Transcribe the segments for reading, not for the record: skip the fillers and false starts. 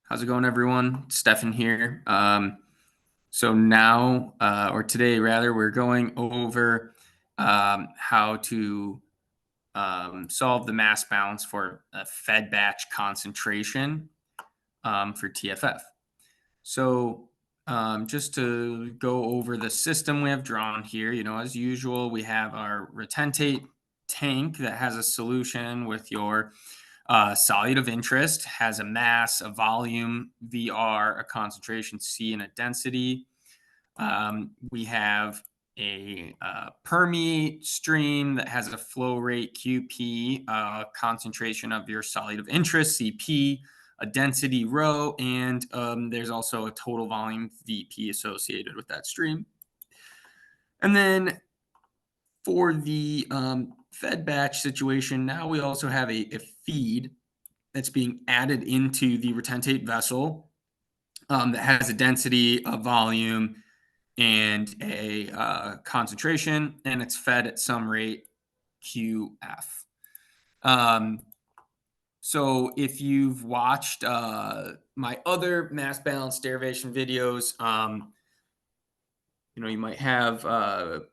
How's it going, everyone? Stefan here. So now, or today rather, we're going over how to solve the mass balance for a fed batch concentration for TFF. So just to go over the system we have drawn here, as usual, we have our retentate tank that has a solution with your solute of interest, has a mass, a volume, VR, a concentration C, and a density. We have a permeate stream that has a flow rate QP, concentration of your solute of interest, CP, a density rho, and there's also a total volume VP associated with that stream. And then for the fed batch situation, now we also have a feed that's being added into the retentate vessel that has a density, a volume, and a concentration, and it's fed at some rate QF. So if you've watched my other mass balance derivation videos, you might have a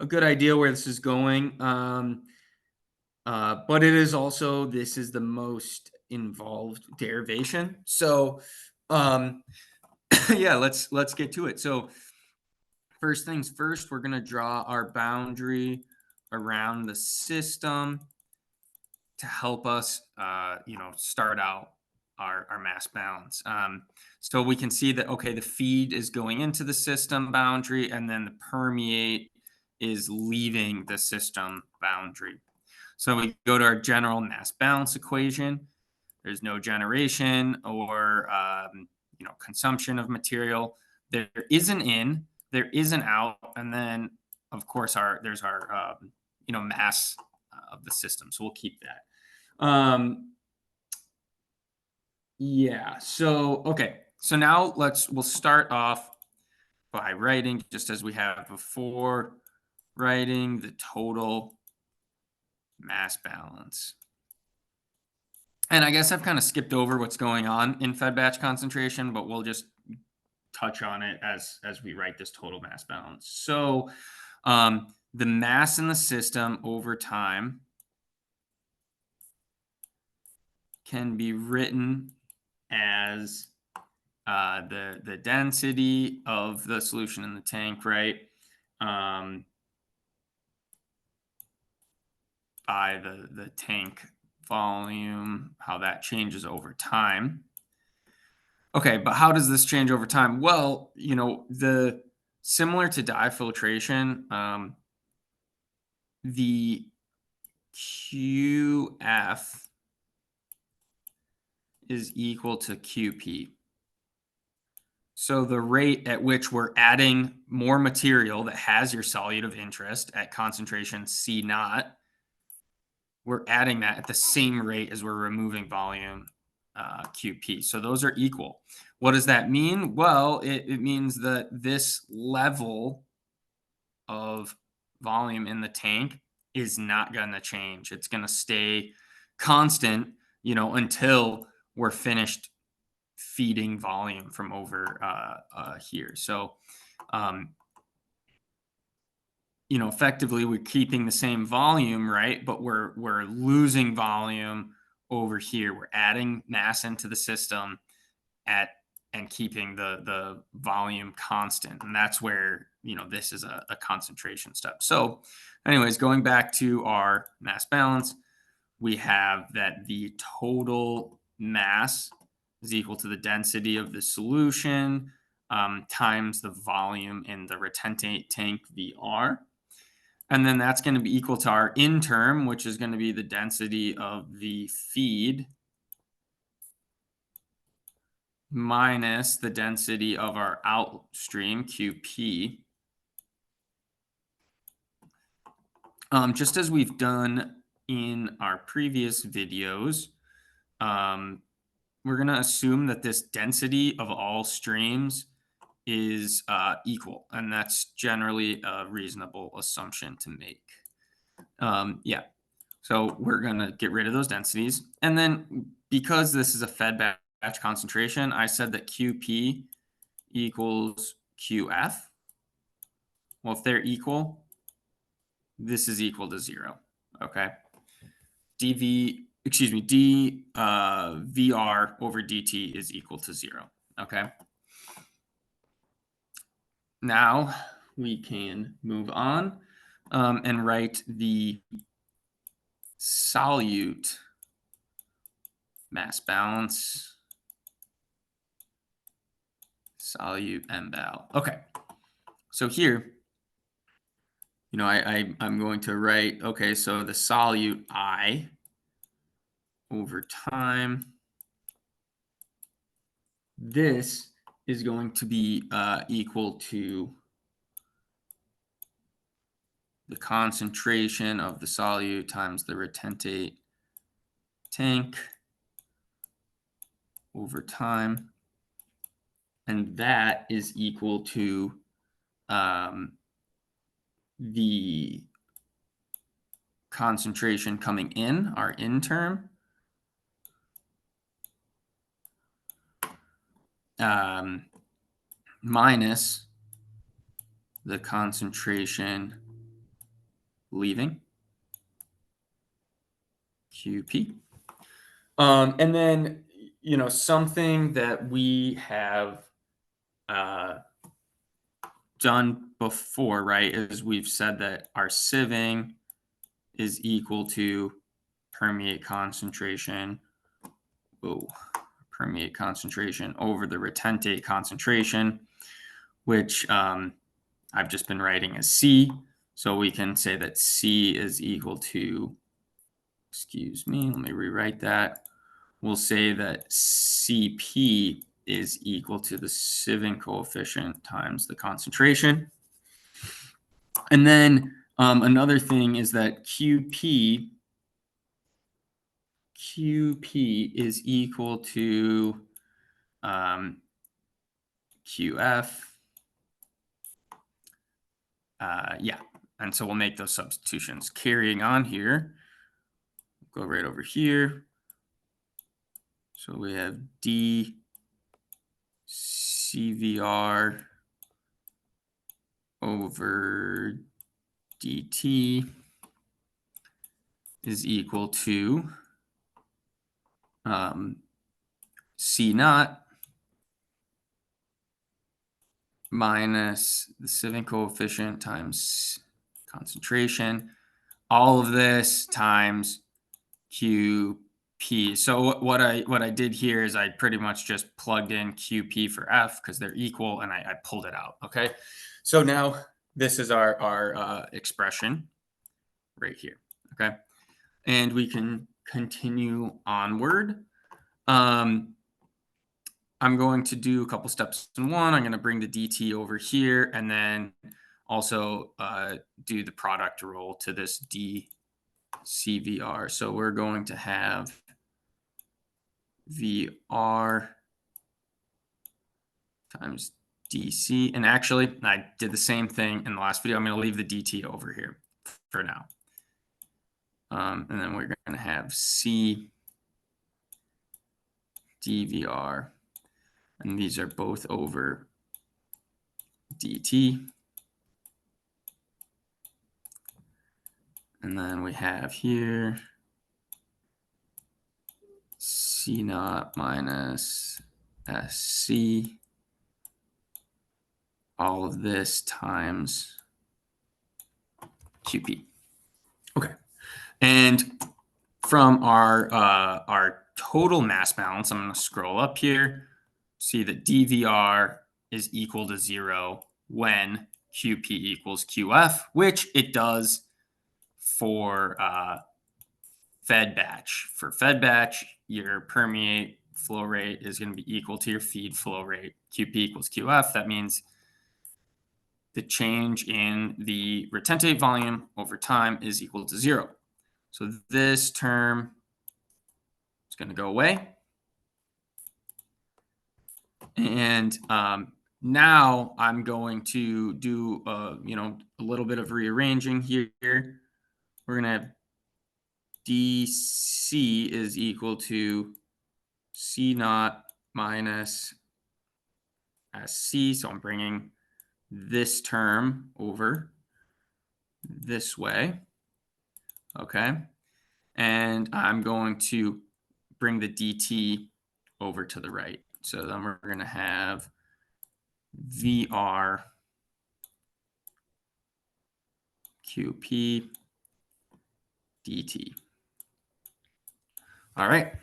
good idea where this is going. But it is also, this is the most involved derivation. So yeah, let's get to it. So first things first, we're going to draw our boundary around the system to help us, start out our mass balance. So we can see that, okay, the feed is going into the system boundary, and then the permeate is leaving the system boundary. So we go to our general mass balance equation. There's no generation or consumption of material. There is an in, there is an out, and then of course there's our mass of the system. So we'll keep that. Yeah. So okay. So now we'll start off by writing, just as we have before, writing the total mass balance. And I guess I've kind of skipped over what's going on in fed batch concentration, but we'll just touch on it as we write this total mass balance. So the mass in the system over time can be written as the density of the solution in the tank, right? By the tank volume, how that changes over time. Okay, but how does this change over time? Well, the similar to dye filtration, the QF is equal to QP. So the rate at which we're adding more material that has your solute of interest at concentration C naught, we're adding that at the same rate as we're removing volume QP. So those are equal. What does that mean? Well, it means that this level of volume in the tank is not going to change. It's going to stay constant, until we're finished feeding volume from over here. So, effectively we're keeping the same volume, right? But we're losing volume over here. We're adding mass into the system and keeping the volume constant. And that's where, this is a concentration step. So anyways, going back to our mass balance, we have that the total mass is equal to the density of the solution times the volume in the retentate tank VR. And then that's going to be equal to our in term, which is going to be the density of the feed minus the density of our outstream, QP. Just as we've done in our previous videos, we're going to assume that this density of all streams is equal, and that's generally a reasonable assumption to make. Yeah, so we're going to get rid of those densities, and then because this is a fed batch batch concentration, I said that QP equals QF. Well, if they're equal, this is equal to 0. Okay. VR over dt is equal to 0. Okay. Now we can move on and write the solute mass balance, solute mBal. Okay. So here, I'm going to write, okay, so the solute I over time, this is going to be equal to the concentration of the solute times the retentate tank over time. And that is equal to the concentration coming in, our in term, minus the concentration leaving, QP. And then, something that we have done before, right, is we've said that our sieving is equal to permeate concentration, permeate concentration over the retentate concentration, which I've just been writing as C. So we can say that C is equal to, excuse me, let me rewrite that. We'll say that CP is equal to the sieving coefficient times the concentration. And then another thing is that QP is equal to QF. Yeah, and so we'll make those substitutions. Carrying on here, go right over here. So we have D CVR over dt is equal to C naught minus the sieving coefficient times concentration. All of this times QP. So what I did here is I pretty much just plugged in QP for F because they're equal, and I pulled it out. Okay. So now this is our expression right here. Okay. And we can continue onward. I'm going to do a couple steps in one. I'm going to bring the dt over here and then also do the product rule to this d CVR. So we're going to have VR times DC. And actually, I did the same thing in the last video. I'm going to leave the DT over here for now. And then we're going to have C DVR. And these are both over DT. And then we have here C naught minus SC. All of this times QP. Okay. And from our total mass balance, I'm going to scroll up here, see that DVR is equal to 0 when QP equals QF, which it does for fed batch. For fed batch, your permeate flow rate is going to be equal to your feed flow rate. QP equals QF. That means the change in the retentate volume over time is equal to 0. So this term is going to go away. And now I'm going to do a little bit of rearranging here. We're going to have DC is equal to C naught minus SC. So I'm bringing this term over this way. Okay. And I'm going to bring the dt over to the right. So then we're going to have VR QP dt. All right.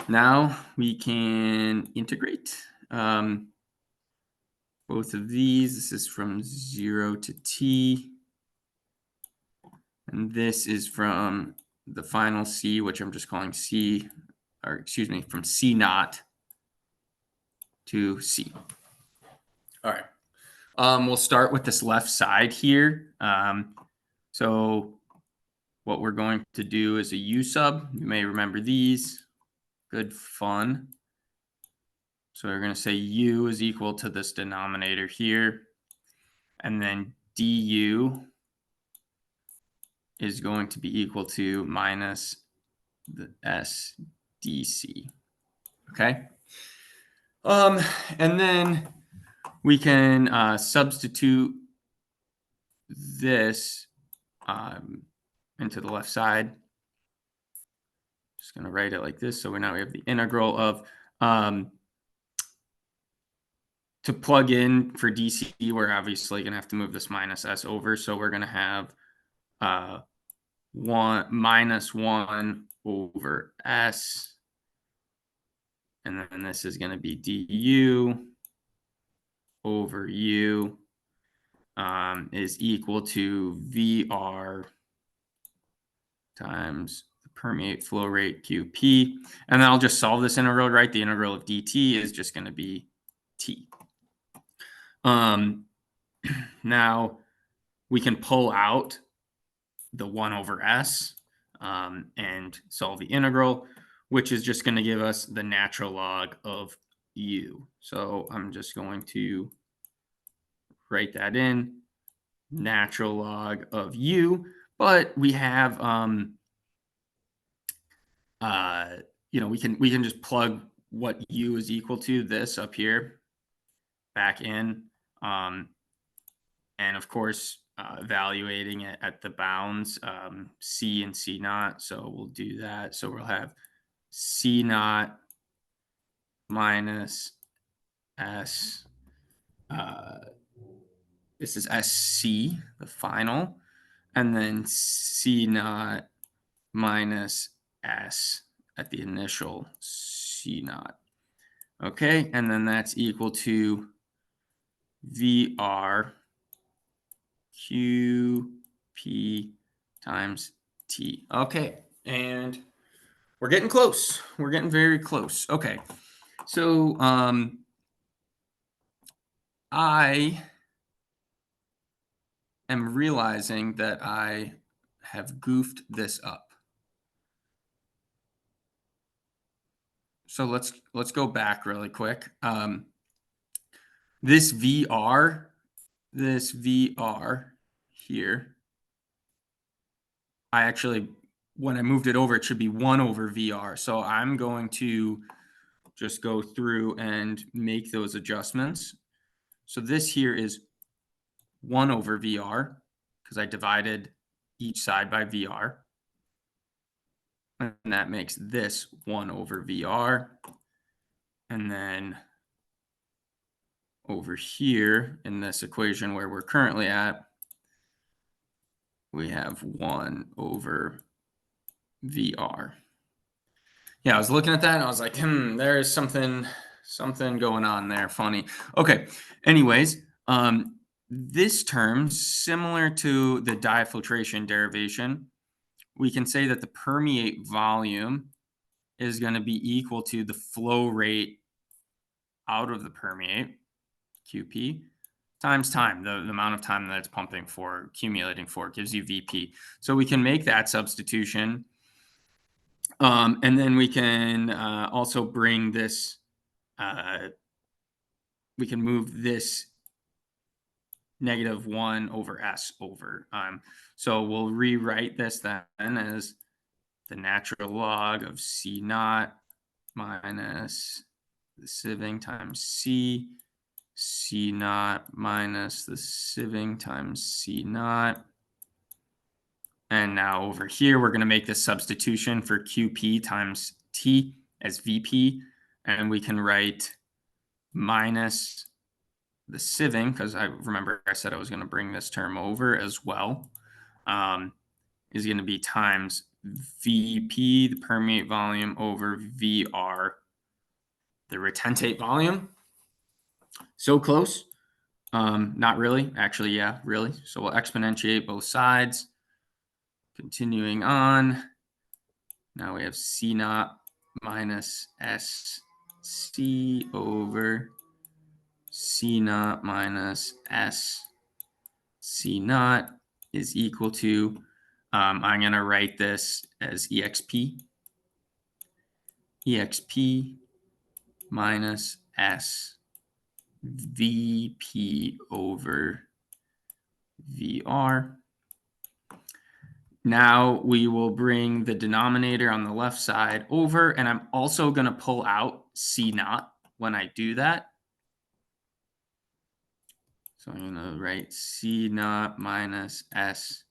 Now we can integrate both of these. This is from 0 to t. And this is from the final c, which I'm just calling c, or excuse me, from c naught to c. All right. We'll start with this left side here. So what we're going to do is a u-sub. You may remember these. Good fun. So we're going to say u is equal to this denominator here. And then du is going to be equal to minus the SDC. Okay. And then we can substitute this into the left side. Just going to write it like this. So now we have the integral of, to plug in for DC, we're obviously going to have to move this minus S over. So we're going to have 1 minus 1 over S. And then this is going to be du over u is equal to VR times the permeate flow rate QP. And then I'll just solve this integral, right? The integral of dt is just going to be t. Now we can pull out the 1 over s and solve the integral, which is just going to give us the natural log of u. So I'm just going to write that in, natural log of u. But we have, we can just plug what u is equal to, this up here, back in, and of course, evaluating it at the bounds, c and c naught. So we'll do that. So we'll have c naught minus s. This is SC, the final, and then c naught minus s at the initial c naught. Okay, and then that's equal to VR QP times T. Okay, and we're getting close. We're getting very close. Okay, so I am realizing that I have goofed this up. So let's go back really quick. This VR here, I actually, when I moved it over, it should be 1 over VR. So I'm going to just go through and make those adjustments. So this here is 1 over VR because I divided each side by VR. And that makes this 1 over VR. And then over here in this equation where we're currently at, we have 1 over VR. Yeah, I was looking at that and I was like, there's something going on there. Funny. Okay. Anyways, this term, similar to the diafiltration derivation, we can say that the permeate volume is going to be equal to the flow rate out of the permeate, QP, times time, the amount of time that it's pumping for, accumulating for, gives you VP. So we can make that substitution. And then we can also bring this, we can move this -1 over S over. So we'll rewrite this then as the natural log of C naught minus the sieving times C naught minus the sieving times C naught. And now over here, we're going to make this substitution for QP times T as VP. And we can write minus the sieving, because I remember I said I was going to bring this term over as well, is going to be times VP, the permeate volume, over VR, the retentate volume. So close. Not really. Actually, yeah, really. So we'll exponentiate both sides. Continuing on. Now we have C naught minus SC over C naught minus SC naught is equal to, I'm going to write this as EXP minus SVP over VR. Now we will bring the denominator on the left side over, and I'm also going to pull out C naught when I do that. So I'm going to write C naught minus SC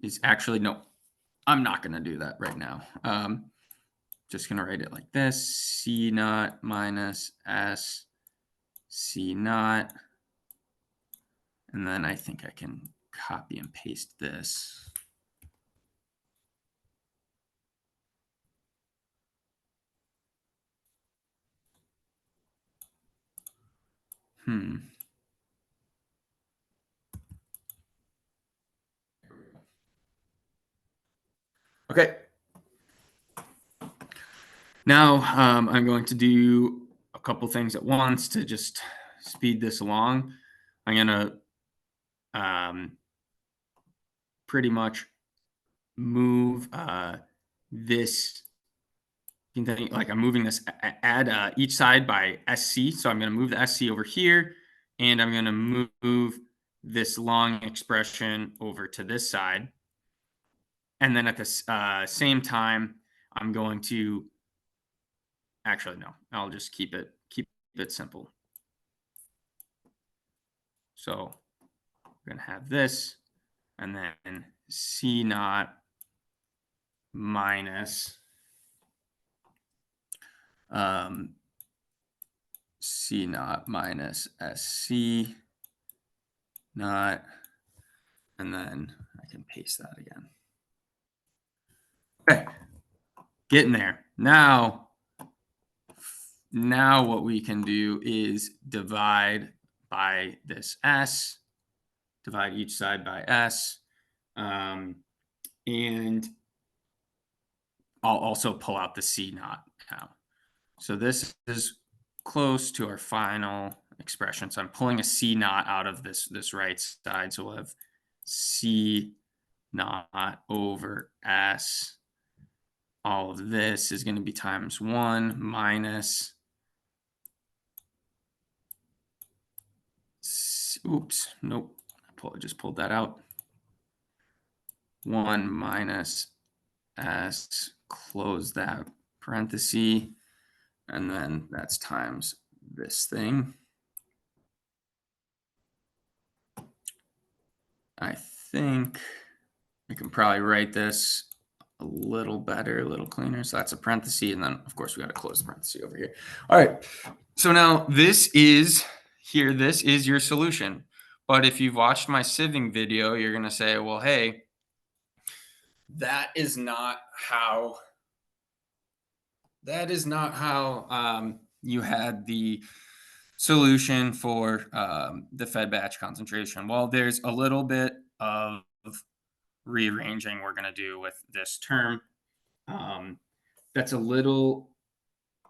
is actually, no, I'm not going to do that right now. Just going to write it like this, C naught minus SC naught. And then I think I can copy and paste this. Okay. Now I'm going to do a couple things at once to just speed this along. I'm going to pretty much move this, like I'm moving this, add each side by SC. So I'm going to move the SC over here, and I'm going to move this long expression over to this side. And then at the same time, I'm going to, actually, no, I'll just keep it simple. So we're going to have this, and then C naught minus C naught minus SC naught, and then I can paste that again. Okay, getting there. Now what we can do is divide by this S, divide each side by S, and I'll also pull out the C naught now. So this is close to our final expression. So I'm pulling a C naught out of this right side. So we'll have C naught over S. All of this is going to be times 1 minus, oops, nope, I just pulled that out. 1 minus S, close that parenthesis, and then that's times this thing. I think I can probably write this a little better, a little cleaner. So that's a parenthesis, and then of course we got to close the parenthesis over here. All right, so now this is your solution. But if you've watched my sieving video, you're going to say, well, hey, that is not how you had the solution for the fed batch concentration. Well, there's a little bit of rearranging we're going to do with this term. That's a little,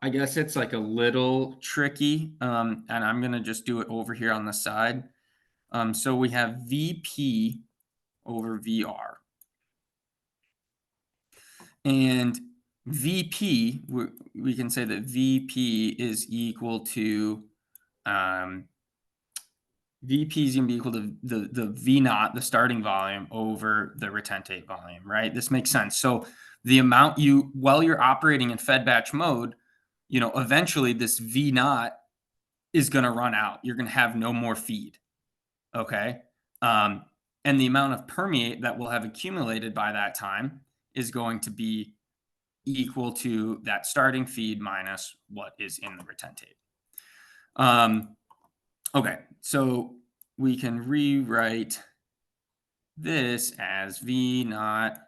I guess it's like a little tricky, and I'm going to just do it over here on the side. So we have VP over VR. And VP, we can say that VP is equal to VP is going to be equal to the V naught, the starting volume, over the retentate volume, right? This makes sense. So the amount while you're operating in fed batch mode, eventually this V naught is going to run out. You're going to have no more feed. Okay. And the amount of permeate that will have accumulated by that time is going to be equal to that starting feed minus what is in the retentate. Okay, so we can rewrite this as V naught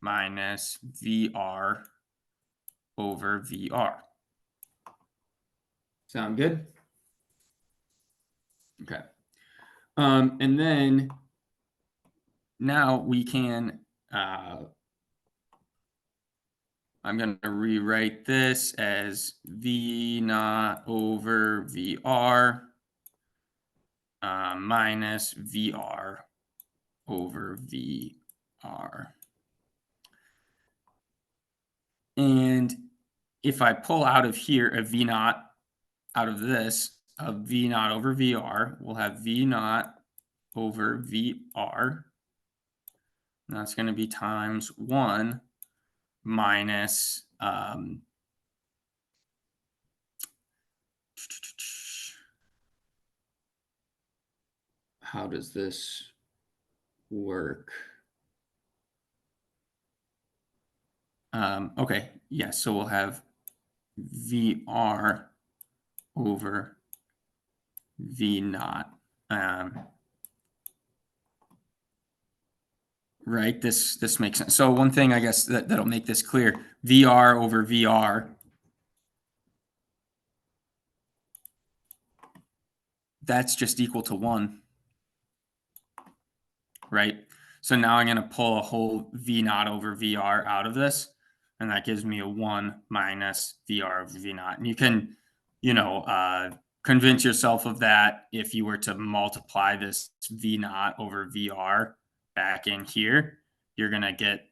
minus VR over VR. Sound good? Okay. And then now we can, I'm going to rewrite this as V naught over VR minus VR over VR. And if I pull out of here a V naught out of this, a V naught over VR, we'll have V naught over VR. And that's going to be times 1 minus how does this work? Okay, yeah, so we'll have VR over V naught. Right, this makes sense. So one thing I guess that'll make this clear, VR over VR, that's just equal to 1. Right? So now I'm going to pull a whole V naught over VR out of this, and that gives me a 1 minus VR over V naught. And you can, convince yourself of that if you were to multiply this V naught over VR back in here, you're going to get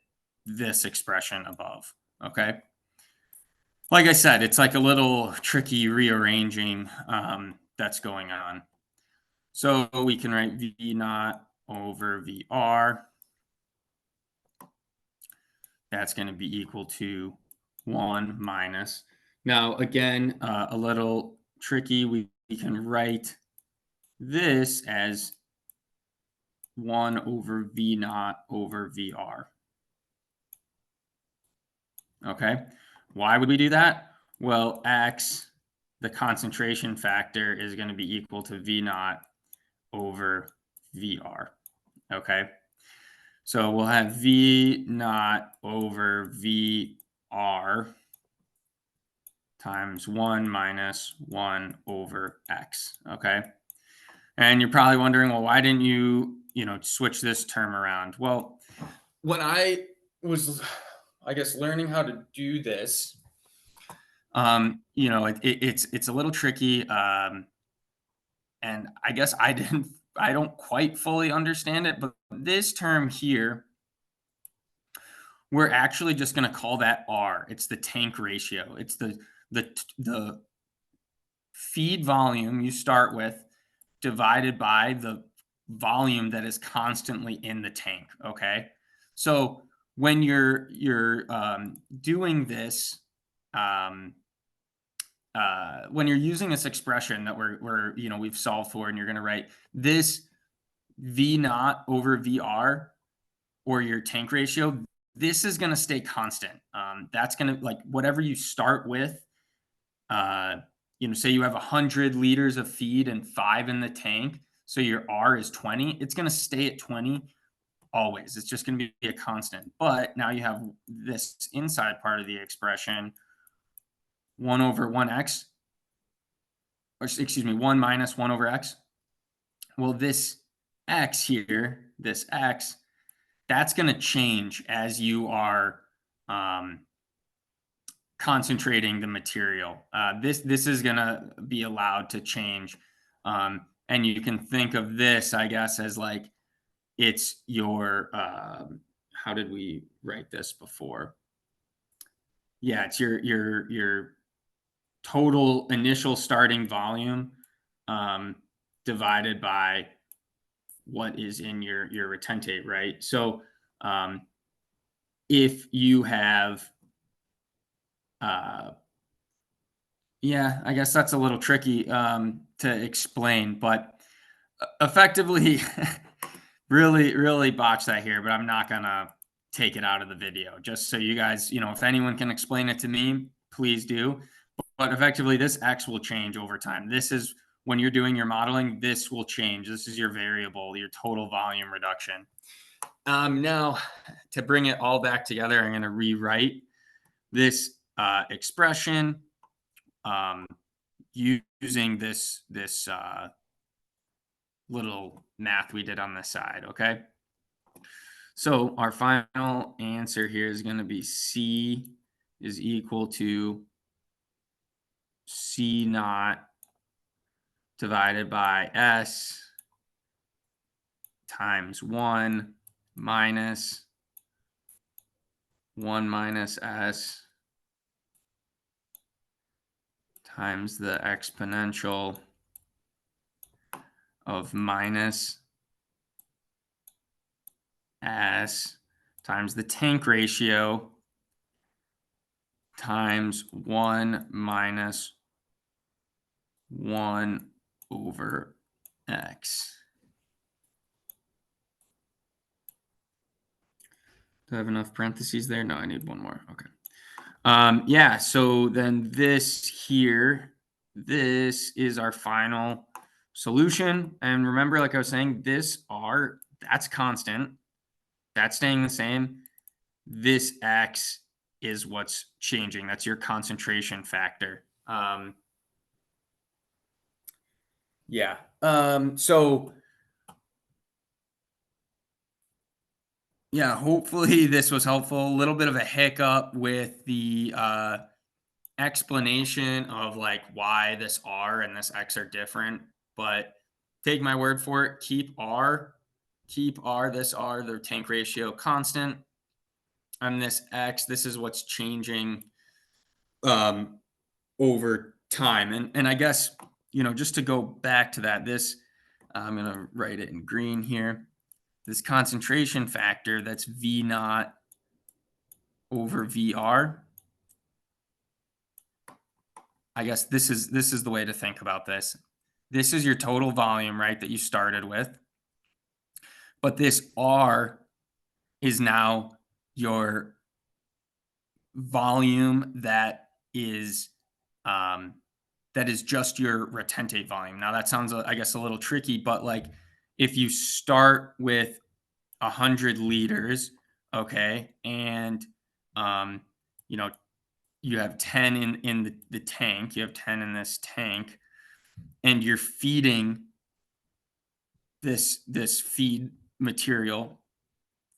this expression above. Okay. Like I said, it's like a little tricky rearranging that's going on. So we can write V naught over VR. That's going to be equal to 1 minus. Now, again, a little tricky. We can write this as 1 over V naught over VR. Okay. Why would we do that? Well, X, the concentration factor, is going to be equal to V naught over VR. Okay. So we'll have V naught over VR times 1 minus 1 over X. Okay. And you're probably wondering, well, why didn't you, switch this term around? Well, when I was, I guess, learning how to do this, it's a little tricky. And I guess I don't quite fully understand it, but this term here, we're actually just going to call that R. It's the tank ratio. It's the feed volume you start with divided by the volume that is constantly in the tank. Okay. So when you're doing this, when you're using this expression that we've solved for, and you're going to write this V naught over VR, or your tank ratio, this is going to stay constant. That's going to, like, whatever you start with, say you have 100 liters of feed and 5 in the tank. So your R is 20. It's going to stay at 20 always. It's just going to be a constant. But now you have this inside part of the expression, 1 over 1x, or excuse me, 1 minus 1 over x. Well, this x here, this x, that's going to change as you are concentrating the material. This is going to be allowed to change. And you can think of this, I guess, as like it's your, how did we write this before? Yeah, it's your total initial starting volume divided by what is in your retentate, right? So if you have, yeah, I guess that's a little tricky to explain, but effectively, really botch that here, but I'm not gonna take it out of the video. Just so you guys, if anyone can explain it to me, please do. But effectively, this X will change over time. This is when you're doing your modeling, this will change. This is your variable, your total volume reduction. Now, to bring it all back together, I'm going to rewrite this expression using this little math we did on the side, okay? So our final answer here is going to be C is equal to C naught divided by S times 1 minus S times the exponential of minus S times the tank ratio times 1 minus 1 over X. Do I have enough parentheses there? No, I need one more. Okay. Yeah, so then this here, this is our final solution. And remember, like I was saying, this R, that's constant. That's staying the same. This X is what's changing. That's your concentration factor. Yeah. So yeah, hopefully this was helpful. A little bit of a hiccup with the explanation of like why this R and this X are different, but take my word for it. Keep this R, the tank ratio constant, and this X, this is what's changing over time. And I guess, just to go back to that, this, I'm going to write it in green here. This concentration factor, that's V naught over VR. I guess this is the way to think about this. This is your total volume, right, that you started with. But this R is now your volume that is just your retentate volume. Now that sounds, I guess, a little tricky, but like if you start with 100 liters, okay, and you have 10 in the tank, you have 10 in this tank, and you're feeding this feed material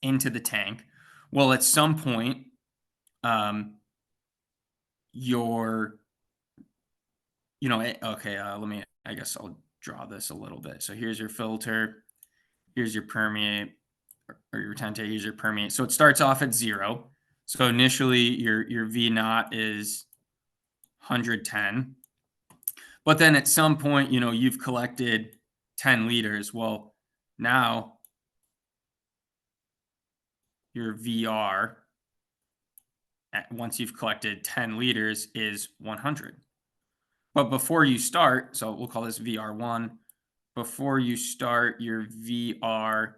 into the tank. Well, at some point, I guess I'll draw this a little bit. So here's your filter, here's your permeate, or your retentate, here's your permeate. So it starts off at 0. So initially your V naught is 110. But then at some point, you've collected 10 liters. Well, now your VR, once you've collected 10 liters, is 100. But before you start, so we'll call this VR1, before you start, your VR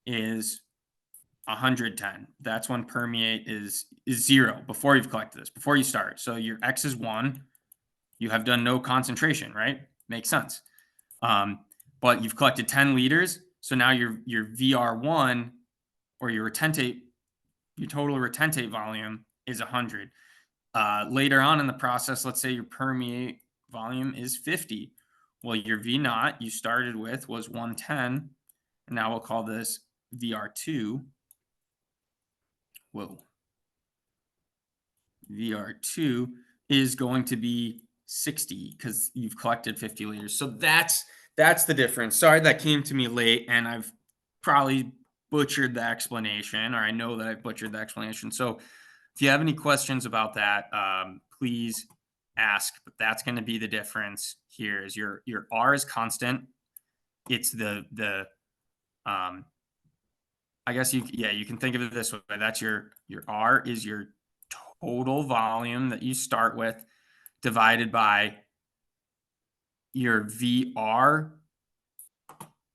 is 110. That's when permeate is 0, before you've collected this, before you start. So your X is 1. You have done no concentration, right? Makes sense. But you've collected 10 liters. So now your VR1, or your retentate, your total retentate volume is 100. Later on in the process, let's say your permeate volume is 50. Well, your V naught you started with was 110. And now we'll call this VR2. Whoa. VR2 is going to be 60 because you've collected 50 liters. So that's the difference. Sorry that came to me late, and I've probably butchered the explanation, or I know that I've butchered the explanation. So if you have any questions about that, please ask. But that's going to be the difference here. Is your R is constant. it's I guess you can think of it this way. That's your R is your total volume that you start with divided by your VR,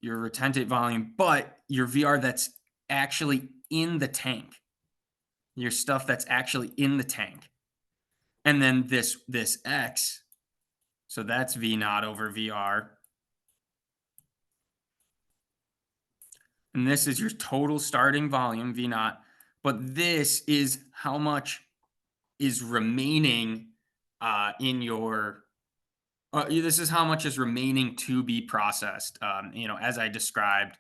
your retentate volume, but your VR that's actually in the tank, your stuff that's actually in the tank. And then this X, so that's V naught over VR. And this is your total starting volume, V naught. But this is how much is remaining in your this is how much is remaining to be processed, as I described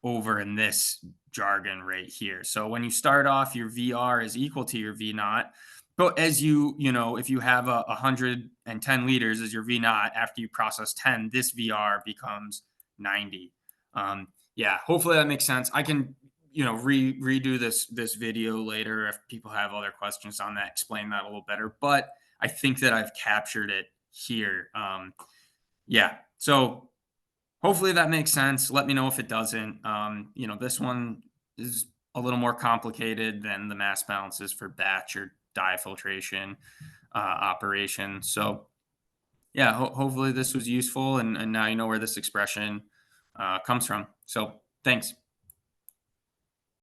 over in this jargon right here. So when you start off, your VR is equal to your V naught. But as if you have 110 liters as your V naught, after you process 10, this VR becomes 90. Yeah, hopefully that makes sense. I can, redo this video later if people have other questions on that, explain that a little better. But I think that I've captured it here. Yeah. So hopefully that makes sense. Let me know if it doesn't. This one is a little more complicated than the mass balances for batch or dye filtration operation. So yeah, hopefully this was useful, and now you know where this expression comes from. So thanks.